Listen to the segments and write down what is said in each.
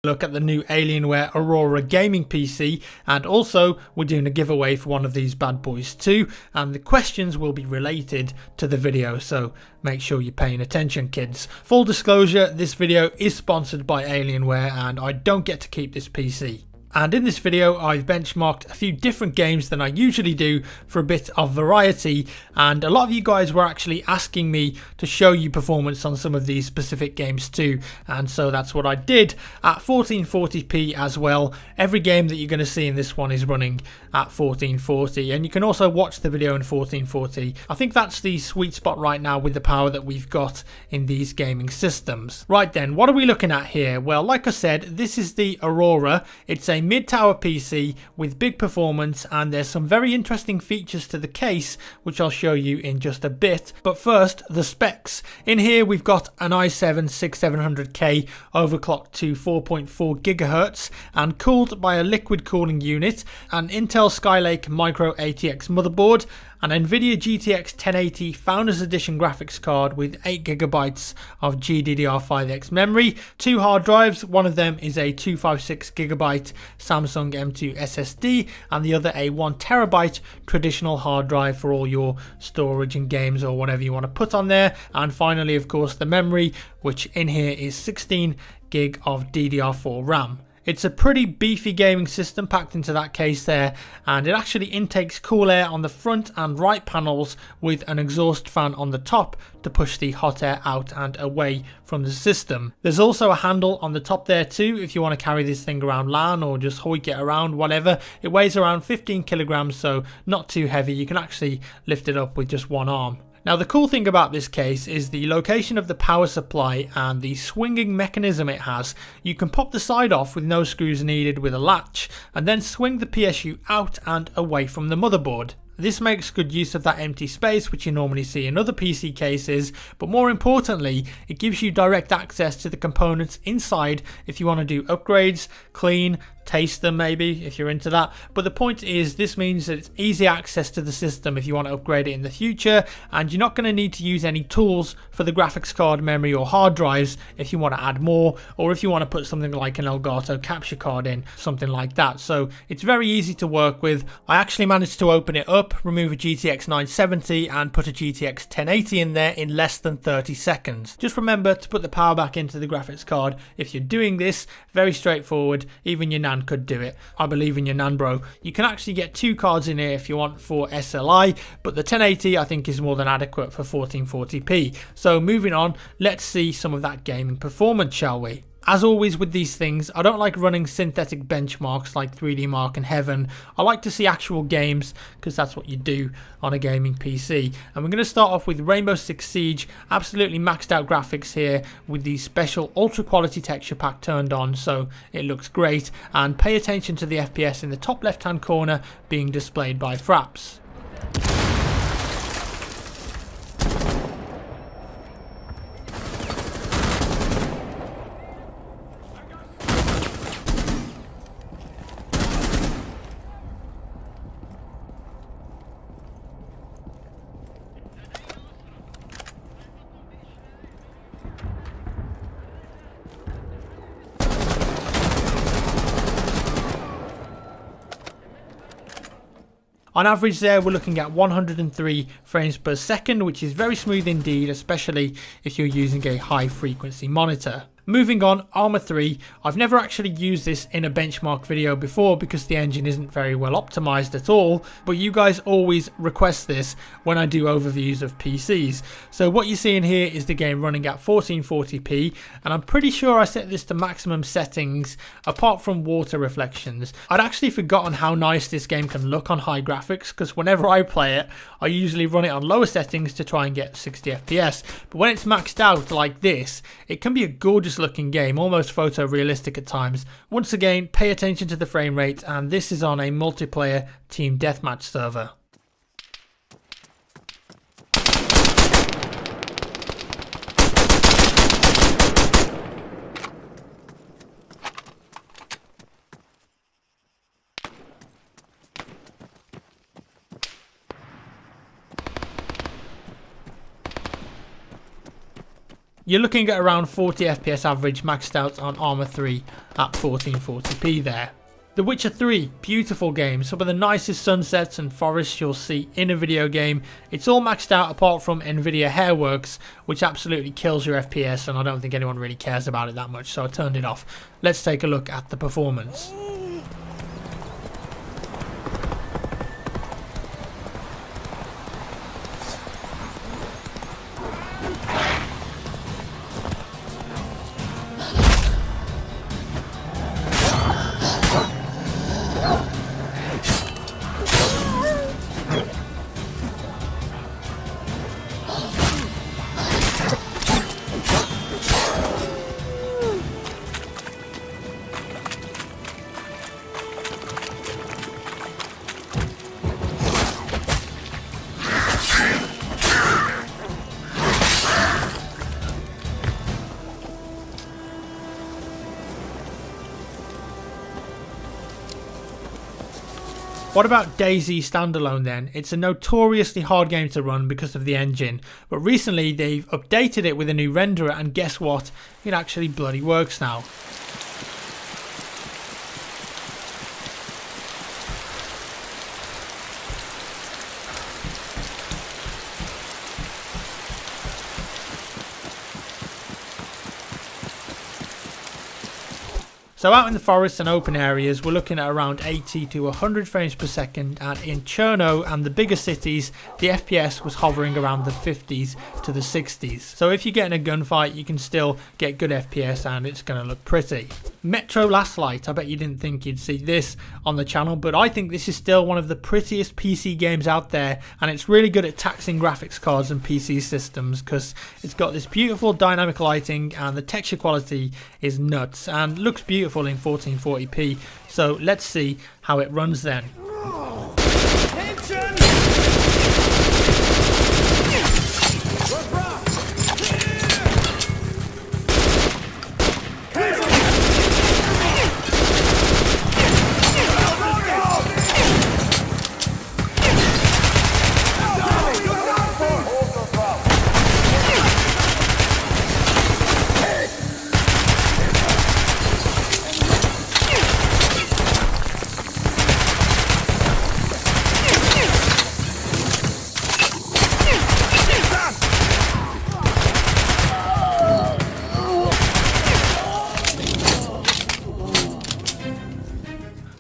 Look at the new Alienware Aurora gaming PC, and also we're doing a giveaway for one of these bad boys too, and the questions will be related to the video, so make sure you're paying attention, kids. Full disclosure, this video is sponsored by Alienware and I don't get to keep this PC. And in this video I've benchmarked a few different games than I usually do for a bit of variety, and a lot of you guys were actually asking me to show you performance on some of these specific games too, and so that's what I did at 1440p as well. Every game that you're going to see in this one is running at 1440, and you can also watch the video in 1440. I think that's the sweet spot right now with the power that we've got in these gaming systems. Right then, what are we looking at here? Well, like I said, this is the Aurora. It's a mid-tower PC with big performance, and there's some very interesting features to the case which I'll show you in just a bit. But first, the specs. In here we've got an i7-6700K overclocked to 4.4 GHz and cooled by a liquid cooling unit, an Intel Skylake Micro ATX motherboard, an NVIDIA GTX 1080 Founders Edition graphics card with 8GB of GDDR5X memory, 2 hard drives. One of them is a 256GB Samsung M2 SSD and the other a 1TB traditional hard drive for all your storage and games or whatever you want to put on there. And finally, of course, the memory, which in here is 16GB of DDR4 RAM. It's a pretty beefy gaming system packed into that case there, and it actually intakes cool air on the front and right panels with an exhaust fan on the top to push the hot air out and away from the system. There's also a handle on the top there too if you want to carry this thing around LAN or just hoik it around, whatever. It weighs around 15 kilograms, so not too heavy. You can actually lift it up with just one arm. Now, the cool thing about this case is the location of the power supply and the swinging mechanism it has. You can pop the side off with no screws needed with a latch and then swing the PSU out and away from the motherboard. This makes good use of that empty space which you normally see in other PC cases, but more importantly, it gives you direct access to the components inside if you want to do upgrades, clean, taste them maybe if you're into that. But the point is, this means that it's easy access to the system if you want to upgrade it in the future, and you're not going to need to use any tools for the graphics card, memory or hard drives if you want to add more, or if you want to put something like an Elgato capture card in, something like that. So it's very easy to work with. I actually managed to open it up, remove a GTX 970 and put a GTX 1080 in there in less than 30 seconds. Just remember to put the power back into the graphics card if you're doing this. Very straightforward. Even your nan could do it. I believe in your nan, bro. You can actually get 2 cards in here if you want for SLI, but the 1080 I think is more than adequate for 1440p. So moving on, let's see some of that gaming performance, shall we? As always with these things, I don't like running synthetic benchmarks like 3D Mark and Heaven. I like to see actual games because that's what you do on a gaming PC. And we're going to start off with Rainbow Six Siege. Absolutely maxed out graphics here with the special ultra quality texture pack turned on, so it looks great. And pay attention to the FPS in the top left hand corner being displayed by Fraps. On average there, we're looking at 103 frames per second, which is very smooth indeed, especially if you're using a high frequency monitor. Moving on, Arma 3. I've never actually used this in a benchmark video before because the engine isn't very well optimized at all, but you guys always request this when I do overviews of PCs. So what you see in here is the game running at 1440p, and I'm pretty sure I set this to maximum settings apart from water reflections. I'd actually forgotten how nice this game can look on high graphics because whenever I play it, I usually run it on lower settings to try and get 60 FPS. But when it's maxed out like this, it can be a gorgeous looking game, almost photorealistic at times. Once again, pay attention to the frame rate, and this is on a multiplayer team deathmatch server. You're looking at around 40 FPS average maxed out on Arma 3 at 1440p there. The Witcher 3, beautiful game, some of the nicest sunsets and forests you'll see in a video game. It's all maxed out apart from Nvidia Hairworks, which absolutely kills your FPS, and I don't think anyone really cares about it that much, so I turned it off. Let's take a look at the performance. What about DayZ Standalone then? It's a notoriously hard game to run because of the engine, but recently they've updated it with a new renderer, and guess what? It actually bloody works now. So out in the forest and open areas, we're looking at around 80 to 100 frames per second, and in Cherno and the bigger cities, the FPS was hovering around the 50s to the 60s. So if you get in a gunfight, you can still get good FPS and it's going to look pretty. Metro Last Light, I bet you didn't think you'd see this on the channel, but I think this is still one of the prettiest PC games out there, and it's really good at taxing graphics cards and PC systems because it's got this beautiful dynamic lighting and the texture quality is nuts and looks beautiful in 1440p. So let's see how it runs then.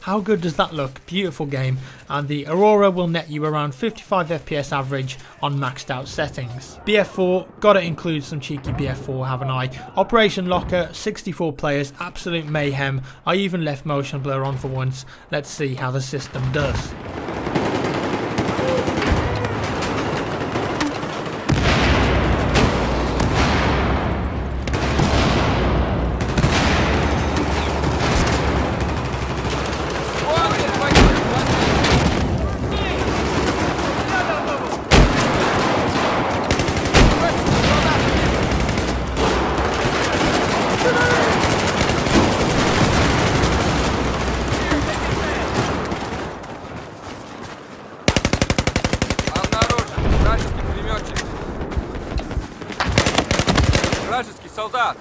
How good does that look? Beautiful game, and the Aurora will net you around 55 FPS average on maxed out settings. BF4, gotta include some cheeky BF4, haven't I? Operation Locker, 64 players, absolute mayhem. I even left motion blur on for once. Let's see how the system does. Вражеский солдат!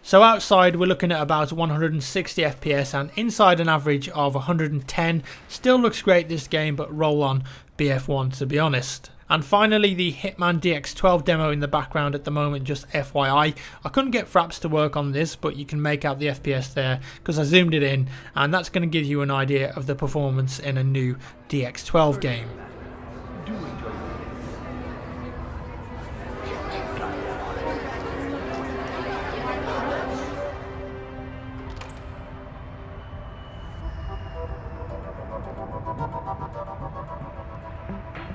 So outside we're looking at about 160 FPS and inside an average of 110. Still looks great this game, but roll on BF1 to be honest. And finally the Hitman DX12 demo in the background at the moment, just FYI. I couldn't get Fraps to work on this, but you can make out the FPS there because I zoomed it in, and that's going to give you an idea of the performance in a new DX12 game.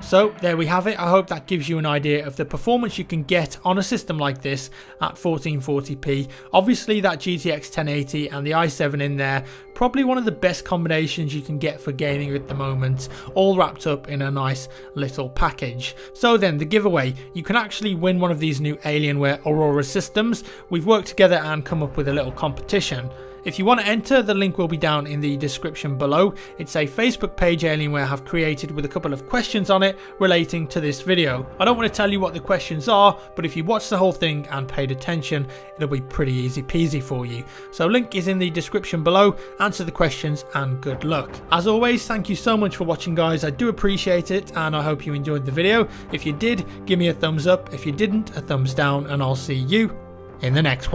So there we have it. I hope that gives you an idea of the performance you can get on a system like this at 1440p. Obviously that GTX 1080 and the i7 in there, probably one of the best combinations you can get for gaming at the moment, all wrapped up in a nice little package. So then the giveaway, you can actually win one of these new Alienware Aurora systems. We've worked together and come up with a little competition. If you want to enter, the link will be down in the description below. It's a Facebook page Alienware have created with a couple of questions on it relating to this video. I don't want to tell you what the questions are, but if you watch the whole thing and paid attention, it'll be pretty easy peasy for you. So link is in the description below. Answer the questions and good luck. As always, thank you so much for watching, guys. I do appreciate it, and I hope you enjoyed the video. If you did, give me a thumbs up. If you didn't, a thumbs down, and I'll see you in the next one.